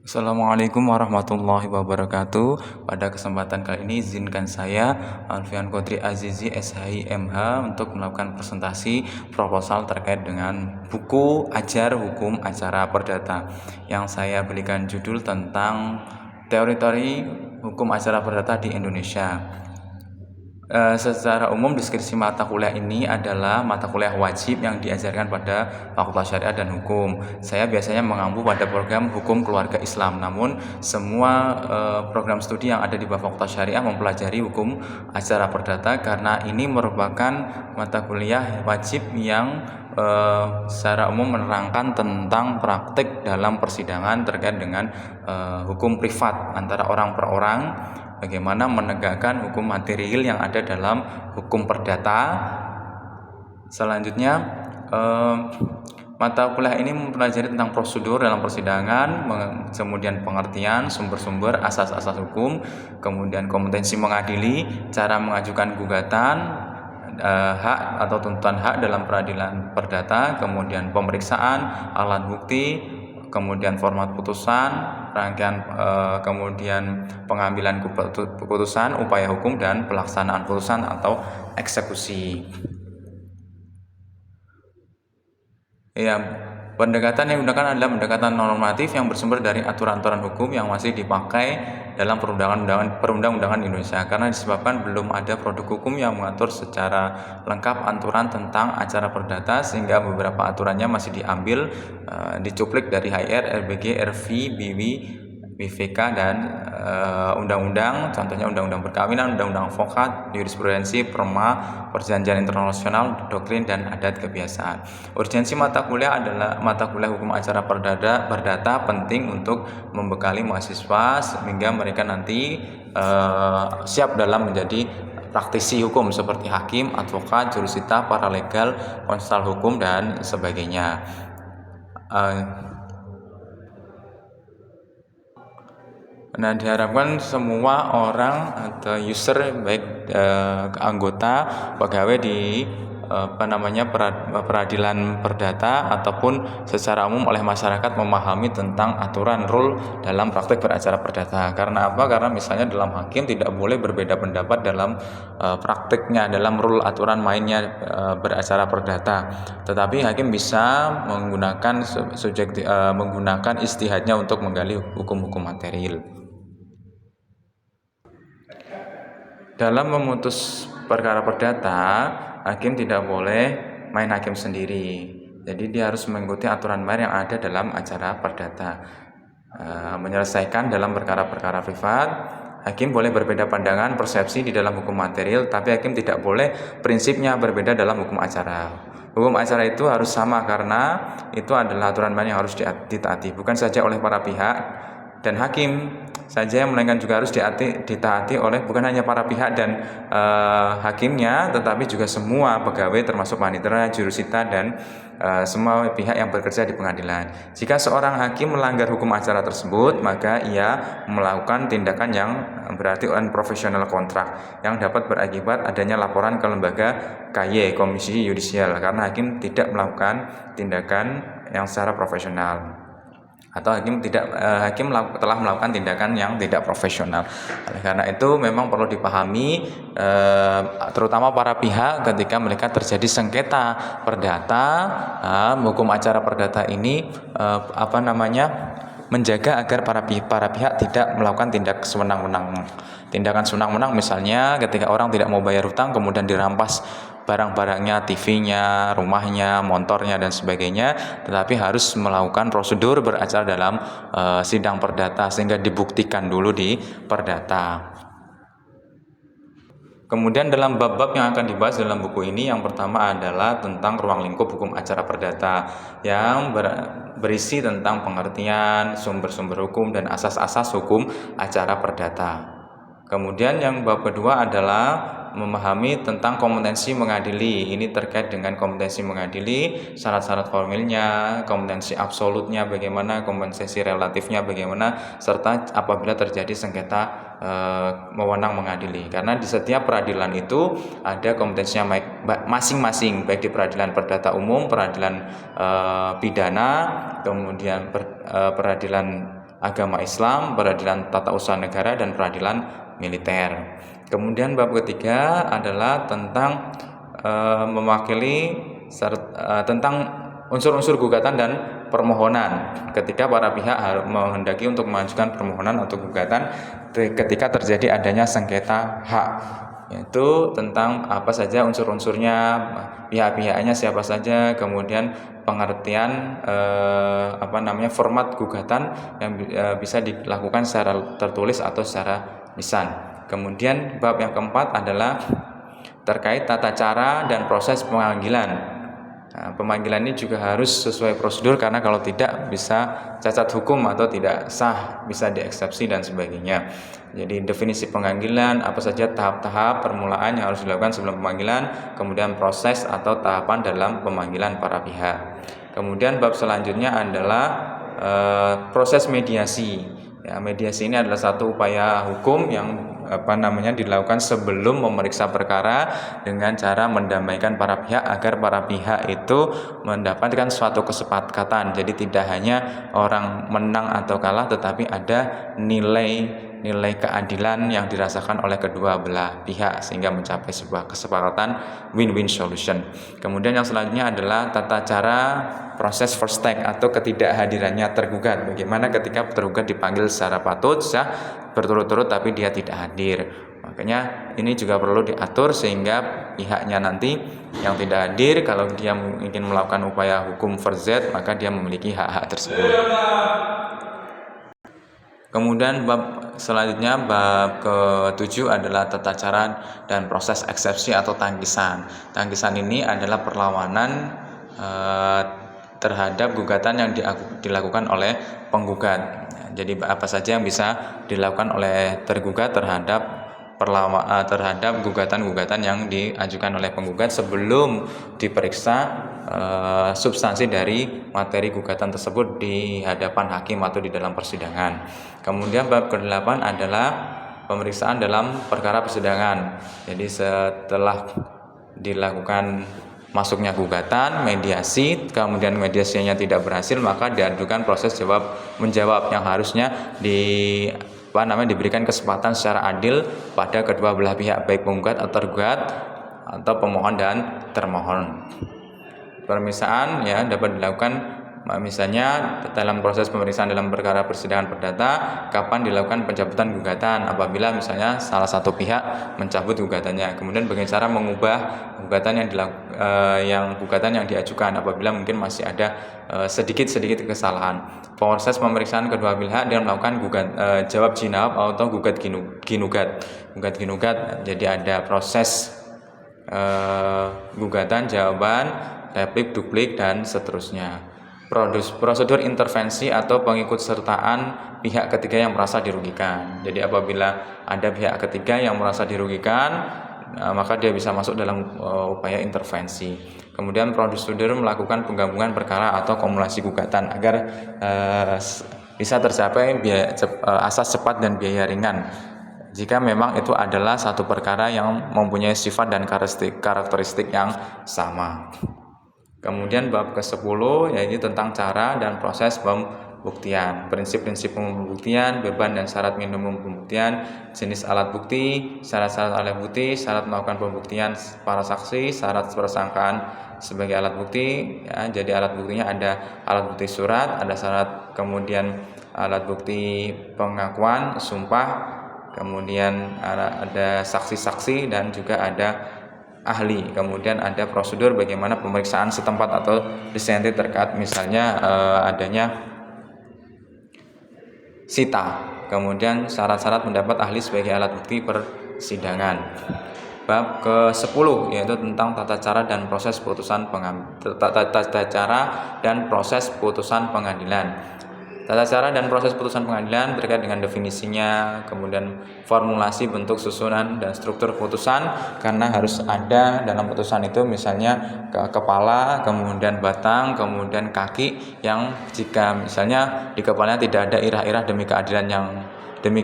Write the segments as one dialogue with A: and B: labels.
A: Assalamualaikum warahmatullahi wabarakatuh. Pada kesempatan kali ini izinkan saya Alfian Kodri Azizi SHIMH untuk melakukan presentasi proposal terkait dengan buku Ajar Hukum Acara Perdata yang saya berikan judul tentang teori-teori hukum acara perdata di Indonesia. Secara umum deskripsi mata kuliah ini adalah mata kuliah wajib yang diajarkan pada Fakultas Syariah dan Hukum. Saya biasanya mengampu pada program Hukum Keluarga Islam, namun semua program studi yang ada di bawah Fakultas Syariah mempelajari hukum acara perdata karena ini merupakan mata kuliah wajib yang secara umum menerangkan tentang praktik dalam persidangan terkait dengan hukum privat antara orang per orang, bagaimana menegakkan hukum material yang ada dalam hukum perdata. Selanjutnya, mata kuliah ini mempelajari tentang prosedur dalam persidangan, kemudian pengertian, sumber-sumber, asas-asas hukum, kemudian kompetensi mengadili, cara mengajukan gugatan, hak atau tuntutan hak dalam peradilan perdata, kemudian pemeriksaan, alat bukti, kemudian format putusan, rangkaian kemudian pengambilan keputusan, upaya hukum, dan pelaksanaan putusan atau eksekusi. Ya, pendekatan yang digunakan adalah pendekatan normatif yang bersumber dari aturan-aturan hukum yang masih dipakai dalam perundang-undangan Indonesia, karena disebabkan belum ada produk hukum yang mengatur secara lengkap aturan tentang acara perdata, sehingga beberapa aturannya masih diambil dicuplik dari HR, RBG, RV, BW, BVK, dan undang-undang, contohnya undang-undang perkawinan, undang-undang advokat, jurisprudensi, perma, perjanjian internasional, doktrin, dan adat kebiasaan. Urgensi mata kuliah adalah mata kuliah hukum acara perdata penting untuk membekali mahasiswa sehingga mereka nanti siap dalam menjadi praktisi hukum seperti hakim, advokat, jurusita, paralegal, konsultan hukum, dan sebagainya. Nah, diharapkan semua orang atau user, baik anggota, pegawai di peradilan perdata ataupun secara umum oleh masyarakat memahami tentang aturan rule dalam praktik beracara perdata. Karena apa? Karena misalnya dalam hakim tidak boleh berbeda pendapat dalam praktiknya, dalam rule aturan mainnya beracara perdata. Tetapi hakim bisa menggunakan menggunakan ijtihadnya untuk menggali hukum-hukum material. Dalam memutus perkara perdata, hakim tidak boleh main hakim sendiri. Jadi dia harus mengikuti aturan main yang ada dalam acara perdata. Menyelesaikan dalam perkara-perkara privat, hakim boleh berbeda pandangan, persepsi di dalam hukum material, tapi hakim tidak boleh prinsipnya berbeda dalam hukum acara. Hukum acara itu harus sama karena itu adalah aturan main yang harus ditaati, bukan saja oleh para pihak dan hakim saja, melainkan juga harus ditaati oleh bukan hanya para pihak dan hakimnya, tetapi juga semua pegawai termasuk panitera, jurusita, dan semua pihak yang bekerja di pengadilan. Jika seorang hakim melanggar hukum acara tersebut, maka ia melakukan tindakan yang berarti unprofessional kontrak yang dapat berakibat adanya laporan ke lembaga KY, Komisi Yudisial, karena hakim tidak melakukan tindakan yang secara profesional, atau hakim telah melakukan tindakan yang tidak profesional. Oleh karena itu memang perlu dipahami terutama para pihak ketika mereka terjadi sengketa perdata, hukum acara perdata ini menjaga agar para pihak tidak melakukan tindakan sewenang-wenang. Misalnya ketika orang tidak mau bayar hutang kemudian dirampas barang-barangnya, TV-nya, rumahnya, motornya, dan sebagainya, tetapi harus melakukan prosedur beracara dalam sidang perdata sehingga dibuktikan dulu di perdata. Kemudian dalam bab-bab yang akan dibahas dalam buku ini, yang pertama adalah tentang ruang lingkup hukum acara perdata yang berisi tentang pengertian, sumber-sumber hukum, dan asas-asas hukum acara perdata. Kemudian yang bab kedua adalah memahami tentang kompetensi mengadili. Ini terkait dengan kompetensi mengadili, syarat-syarat formilnya, kompetensi absolutnya bagaimana, kompetensi relatifnya bagaimana, serta apabila terjadi sengketa wewenang mengadili. Karena di setiap peradilan itu ada kompetensinya masing-masing, baik di peradilan perdata umum, peradilan pidana, kemudian peradilan agama Islam, peradilan tata usaha negara, dan peradilan militer. Kemudian bab ketiga adalah tentang mewakili tentang unsur-unsur gugatan dan permohonan ketika para pihak harus menghendaki untuk mengajukan permohonan atau gugatan ketika terjadi adanya sengketa hak, yaitu tentang apa saja unsur-unsurnya, pihak-pihaknya siapa saja, kemudian pengertian format gugatan yang bisa dilakukan secara tertulis atau secara lisan. Kemudian bab yang keempat adalah terkait tata cara dan proses pemanggilan. Nah, pemanggilan ini juga harus sesuai prosedur, karena kalau tidak bisa cacat hukum atau tidak sah, bisa dieksepsi dan sebagainya. Jadi definisi pemanggilan, apa saja tahap-tahap permulaan yang harus dilakukan sebelum pemanggilan, kemudian proses atau tahapan dalam pemanggilan para pihak. Kemudian bab selanjutnya adalah proses mediasi. Ya, mediasi ini adalah satu upaya hukum yang dilakukan sebelum memeriksa perkara dengan cara mendamaikan para pihak agar para pihak itu mendapatkan suatu kesepakatan. Jadi tidak hanya orang menang atau kalah, tetapi ada nilai keadilan yang dirasakan oleh kedua belah pihak sehingga mencapai sebuah kesepakatan win-win solution. Kemudian yang selanjutnya adalah tata cara proses first take atau ketidakhadirannya tergugat. Bagaimana ketika tergugat dipanggil secara patut sah berturut-turut tapi dia tidak hadir. Makanya ini juga perlu diatur sehingga pihaknya nanti yang tidak hadir, kalau dia ingin melakukan upaya hukum verzet, maka dia memiliki hak-hak tersebut. Kemudian bab selanjutnya, bab ke-7 adalah tata cara dan proses eksepsi atau tangkisan. Tangkisan ini adalah perlawanan terhadap gugatan yang dilakukan oleh penggugat. Jadi apa saja yang bisa dilakukan oleh tergugat terhadap gugatan-gugatan yang diajukan oleh penggugat sebelum diperiksa substansi dari materi gugatan tersebut di hadapan hakim atau di dalam persidangan. Kemudian bab ke-8 adalah pemeriksaan dalam perkara persidangan. Jadi setelah dilakukan masuknya gugatan, mediasi, kemudian mediasinya tidak berhasil, maka diajukan proses jawab-menjawab yang harusnya diberikan kesempatan secara adil pada kedua belah pihak, baik penggugat atau tergugat atau pemohon dan termohon. Pemeriksaan dapat dilakukan misalnya dalam proses pemeriksaan dalam perkara persidangan perdata, kapan dilakukan pencabutan gugatan apabila misalnya salah satu pihak mencabut gugatannya. Kemudian bagaimana cara mengubah gugatan yang diajukan apabila mungkin masih ada sedikit kesalahan. Proses pemeriksaan kedua pihak dan melakukan jawab jinawab atau gugat ginugat. Jadi ada proses gugatan, jawaban, replik, duplik, dan seterusnya. Prosedur intervensi atau pengikutsertaan pihak ketiga yang merasa dirugikan. Jadi apabila ada pihak ketiga yang merasa dirugikan, maka dia bisa masuk dalam upaya intervensi. Kemudian prosedur melakukan penggabungan perkara atau kumulasi gugatan agar bisa tercapai asas cepat dan biaya ringan. Jika memang itu adalah satu perkara yang mempunyai sifat dan karakteristik yang sama. Kemudian bab ke-10 yaitu tentang cara dan proses pembuktian, prinsip-prinsip pembuktian, beban dan syarat minimum pembuktian, jenis alat bukti, syarat-syarat alat bukti, syarat melakukan pembuktian para saksi, syarat persangkaan sebagai alat bukti. Jadi alat buktinya ada alat bukti surat, ada syarat, kemudian alat bukti pengakuan, sumpah, kemudian ada saksi-saksi dan juga ada ahli. Kemudian ada prosedur bagaimana pemeriksaan setempat atau disensi terkait misalnya adanya sita. Kemudian syarat-syarat mendapat ahli sebagai alat bukti persidangan. Bab ke-10 yaitu tentang tata cara dan proses putusan pengadilan. Tata cara dan proses putusan pengadilan terkait dengan definisinya, kemudian formulasi, bentuk, susunan, dan struktur putusan, karena harus ada dalam putusan itu misalnya kepala, kemudian batang, kemudian kaki, yang jika misalnya di kepalanya tidak ada irah-irah demi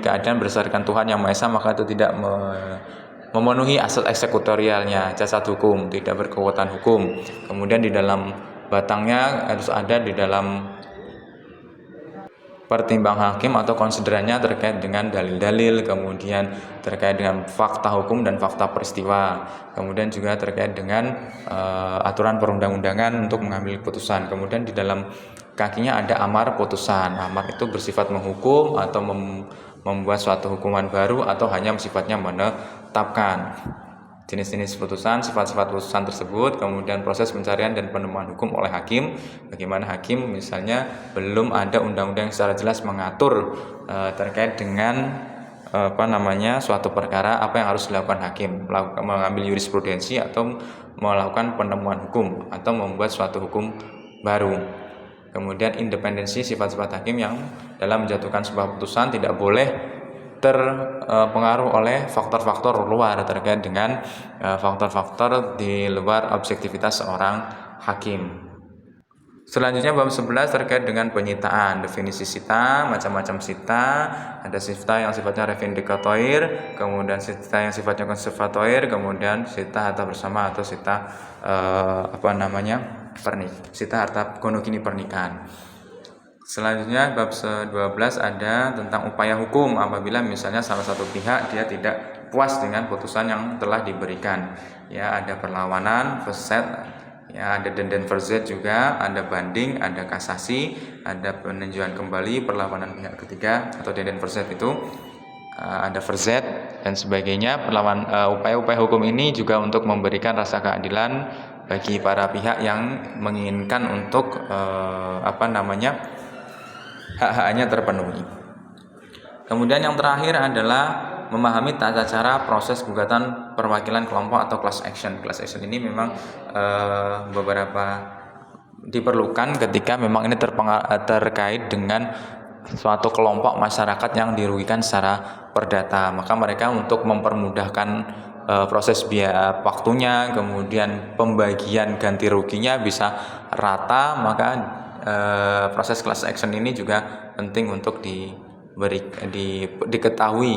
A: keadilan berdasarkan Tuhan Yang Maha Esa, maka itu tidak memenuhi asas eksekutorialnya, cacat hukum, tidak berkekuatan hukum. Kemudian di dalam batangnya harus ada di dalam pertimbangan hakim atau konsiderannya terkait dengan dalil-dalil, kemudian terkait dengan fakta hukum dan fakta peristiwa, kemudian juga terkait dengan aturan perundang-undangan untuk mengambil putusan. Kemudian di dalam kakinya ada amar putusan. Amar itu bersifat menghukum atau membuat suatu hukuman baru atau hanya sifatnya menetapkan jenis-jenis putusan, sifat-sifat putusan tersebut, kemudian proses pencarian dan penemuan hukum oleh hakim. Bagaimana hakim misalnya belum ada undang-undang yang secara jelas mengatur terkait dengan suatu perkara, apa yang harus dilakukan hakim, mengambil jurisprudensi atau melakukan penemuan hukum atau membuat suatu hukum baru. Kemudian independensi sifat-sifat hakim yang dalam menjatuhkan sebuah putusan tidak boleh terpengaruh oleh faktor-faktor luar terkait dengan faktor-faktor di luar objektivitas seorang hakim. Selanjutnya bab 11 terkait dengan penyitaan. Definisi sita, macam-macam sita. Ada sita yang sifatnya revindikatoir, kemudian sita yang sifatnya konservatoir, kemudian sita harta bersama atau sita sita harta gonogini pernikahan. Selanjutnya bab 12 ada tentang upaya hukum apabila misalnya salah satu pihak dia tidak puas dengan putusan yang telah diberikan. Ya, ada perlawanan, verset, ya ada denden verzet juga, ada banding, ada kasasi, ada peninjauan kembali, perlawanan pihak ketiga atau denden verzet itu ada verzet dan sebagainya. Upaya-upaya hukum ini juga untuk memberikan rasa keadilan bagi para pihak yang menginginkan untuk hak-haknya terpenuhi. Kemudian yang terakhir adalah memahami tata cara proses gugatan perwakilan kelompok atau class action. Class action ini memang beberapa diperlukan ketika memang ini terkait dengan suatu kelompok masyarakat yang dirugikan secara perdata. Maka mereka untuk mempermudahkan proses biaya waktunya, kemudian pembagian ganti ruginya bisa rata, maka proses class action ini juga penting untuk diketahui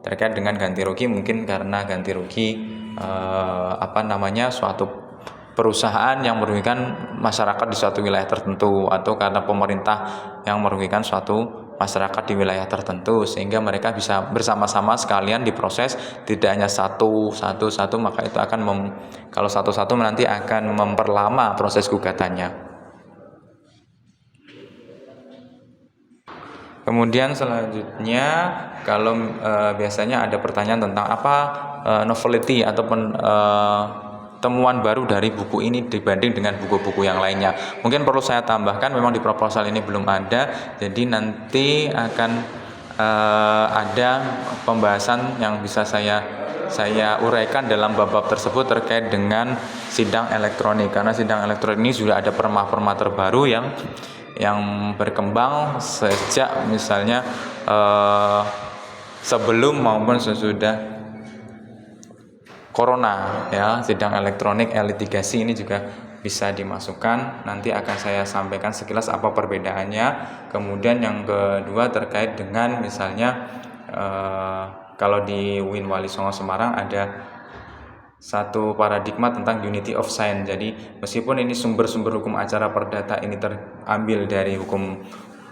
A: terkait dengan ganti rugi. Mungkin karena ganti rugi suatu perusahaan yang merugikan masyarakat di suatu wilayah tertentu, atau karena pemerintah yang merugikan suatu masyarakat di wilayah tertentu, sehingga mereka bisa bersama-sama sekalian diproses, tidak hanya satu, maka itu akan kalau satu-satu nanti akan memperlama proses gugatannya. Kemudian selanjutnya kalau biasanya ada pertanyaan tentang apa novelty ataupun temuan baru dari buku ini dibanding dengan buku-buku yang lainnya. Mungkin perlu saya tambahkan, memang di proposal ini belum ada, jadi nanti akan ada pembahasan yang bisa saya uraikan dalam bab-bab tersebut terkait dengan sidang elektronik, karena sidang elektronik ini sudah ada perma-perma terbaru yang berkembang sejak misalnya sebelum maupun sesudah corona, ya. Sidang elektronik e-litigasi ini juga bisa dimasukkan. Nanti akan saya sampaikan sekilas apa perbedaannya. Kemudian yang kedua terkait dengan misalnya kalau di UIN Wali Songo Semarang ada satu paradigma tentang unity of science. Jadi meskipun ini sumber-sumber hukum acara perdata ini terambil dari hukum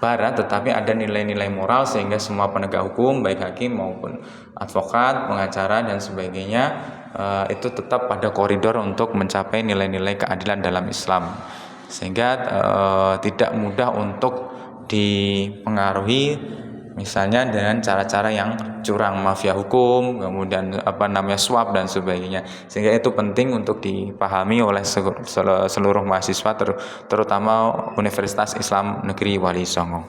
A: barat, tetapi ada nilai-nilai moral sehingga semua penegak hukum, baik hakim maupun advokat, pengacara dan sebagainya, itu tetap pada koridor untuk mencapai nilai-nilai keadilan dalam Islam, sehingga tidak mudah untuk dipengaruhi misalnya dengan cara-cara yang curang, mafia hukum, kemudian suap dan sebagainya. Sehingga itu penting untuk dipahami oleh seluruh mahasiswa, terutama Universitas Islam Negeri Wali Songo.